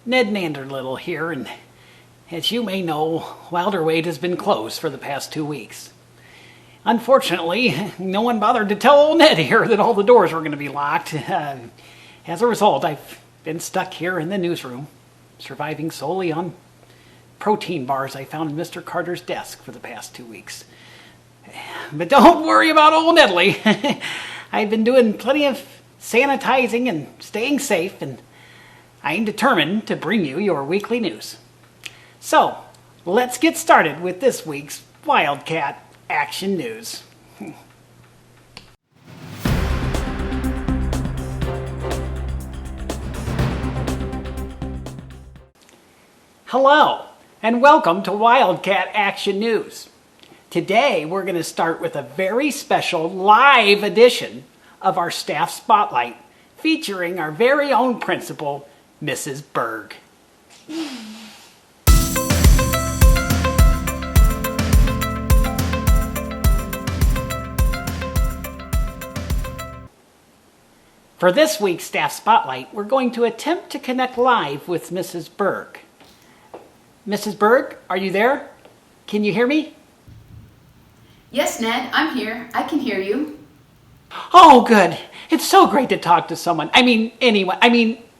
Ned Nanderlittle here, and as you may know, Wilder-Waite has been closed for the past 2 weeks. Unfortunately, no one bothered to tell old Ned here that all the doors were going to be locked. As a result, I've been stuck here in the newsroom, surviving solely on protein bars I found in Mr. Carter's desk for the past 2 weeks. But don't worry about old Nedley. I've been doing plenty of sanitizing and staying safe, and I'm determined to bring you your weekly news. So, let's get started with this week's Wildcat Action News. Hello, and welcome to Wildcat Action News. Today, we're going to start with a very special live edition of our Staff Spotlight, featuring our very own principal, Mrs. Berg. For this week's Staff Spotlight, we're going to attempt to connect live with Mrs. Berg. Mrs. Berg, are you there? Can you hear me? Yes, Ned, I'm here. I can hear you. Oh, good. It's so great to talk to someone.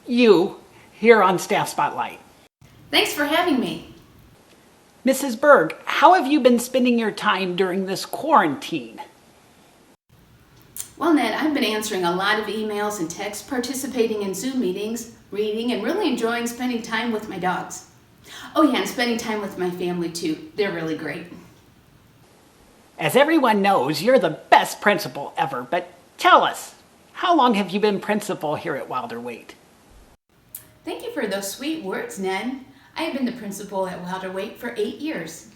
You, here on Staff Spotlight. Thanks for having me. Mrs. Berg, how have you been spending your time during this quarantine? Well, Ned, I've been answering a lot of emails and texts, participating in Zoom meetings, reading, and really enjoying spending time with my dogs. Oh yeah, and spending time with my family too. They're really great. As everyone knows, you're the best principal ever, but tell us, how long have you been principal here at Wilder-Waite? Thank you for those sweet words, Ned. I have been the principal at Wilder-Waite for 8 years.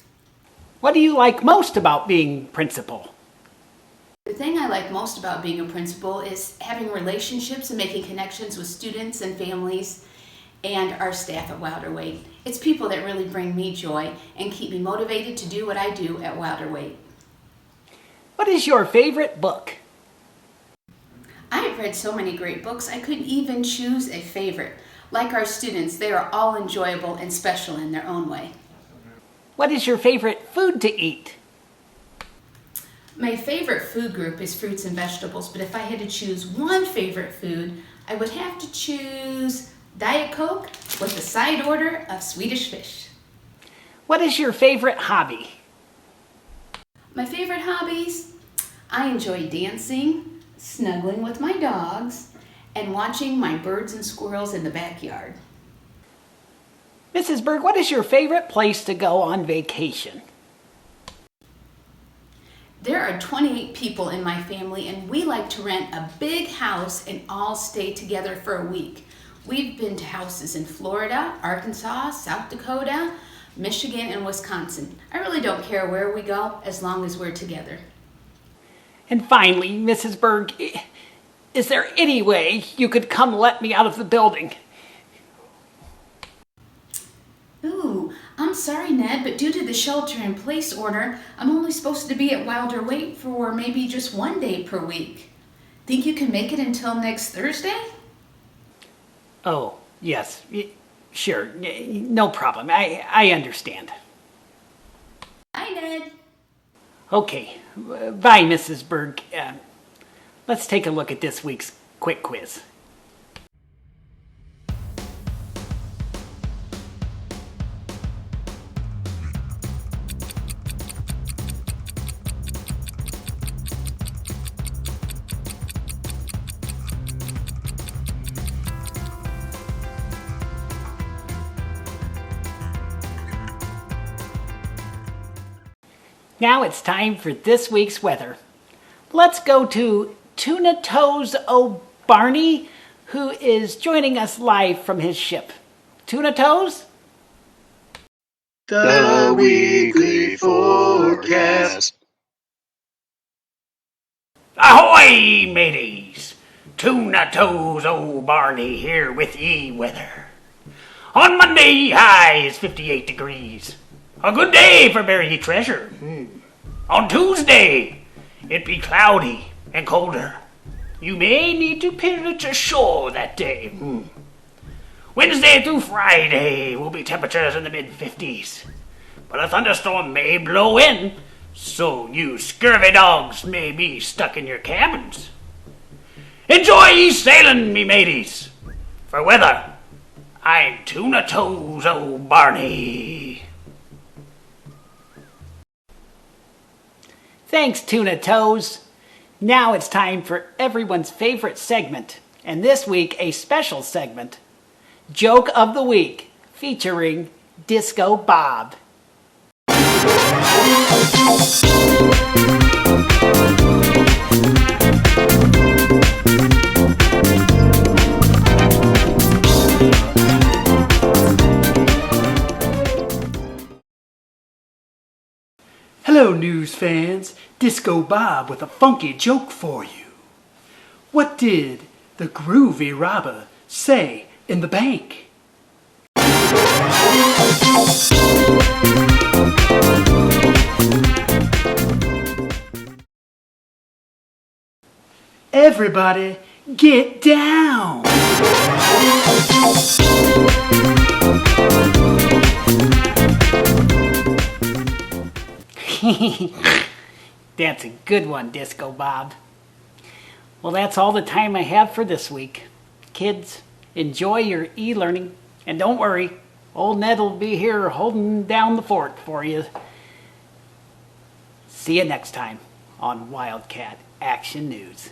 What do you like most about being principal? The thing I like most about being a principal is having relationships and making connections with students and families and our staff at Wilder-Waite. It's people that really bring me joy and keep me motivated to do what I do at Wilder-Waite. What is your favorite book? I have read so many great books, I couldn't even choose a favorite. Like our students, they are all enjoyable and special in their own way. What is your favorite food to eat? My favorite food group is fruits and vegetables, but if I had to choose one favorite food, I would have to choose Diet Coke with a side order of Swedish fish. What is your favorite hobby? My favorite hobbies? I enjoy dancing, snuggling with my dogs, and watching my birds and squirrels in the backyard. Mrs. Berg, what is your favorite place to go on vacation? There are 28 people in my family, and we like to rent a big house and all stay together for a week. We've been to houses in Florida, Arkansas, South Dakota, Michigan, and Wisconsin. I really don't care where we go as long as we're together. And finally, Mrs. Berg, is there any way you could come let me out of the building? Ooh, I'm sorry, Ned, but due to the shelter-in-place order, I'm only supposed to be at Wilder-Waite for maybe just 1 day per week. Think you can make it until next Thursday? Oh, yes. Sure. No problem. I understand. Bye, Ned. Okay. Bye, Mrs. Berg. Let's take a look at this week's quick quiz. Now it's time for this week's weather. Let's go to Tuna Toes O'Barney, who is joining us live from his ship. Tuna Toes? The weekly forecast. Ahoy, mateys! Tuna Toes O'Barney here with ye weather. On Monday, high is 58 degrees. A good day for bury treasure. On Tuesday, it be cloudy and colder. You may need to pivot ashore that day. Wednesday through Friday will be temperatures in the mid-50s. But a thunderstorm may blow in, so you scurvy dogs may be stuck in your cabins. Enjoy ye sailing, me mateys. For weather, I'm Tuna Toes O'Barney. Thanks, Tuna Toes. Now it's time for everyone's favorite segment, and this week a special segment, Joke of the Week, featuring Disco Bob. Hello, news fans. Disco Bob with a funky joke for you. What did the groovy robber say in the bank? Everybody, get down! That's a good one, Disco Bob. Well, that's all the time I have for this week. Kids, enjoy your e-learning. And don't worry, old Ned will be here holding down the fort for you. See you next time on Wildcat Action News.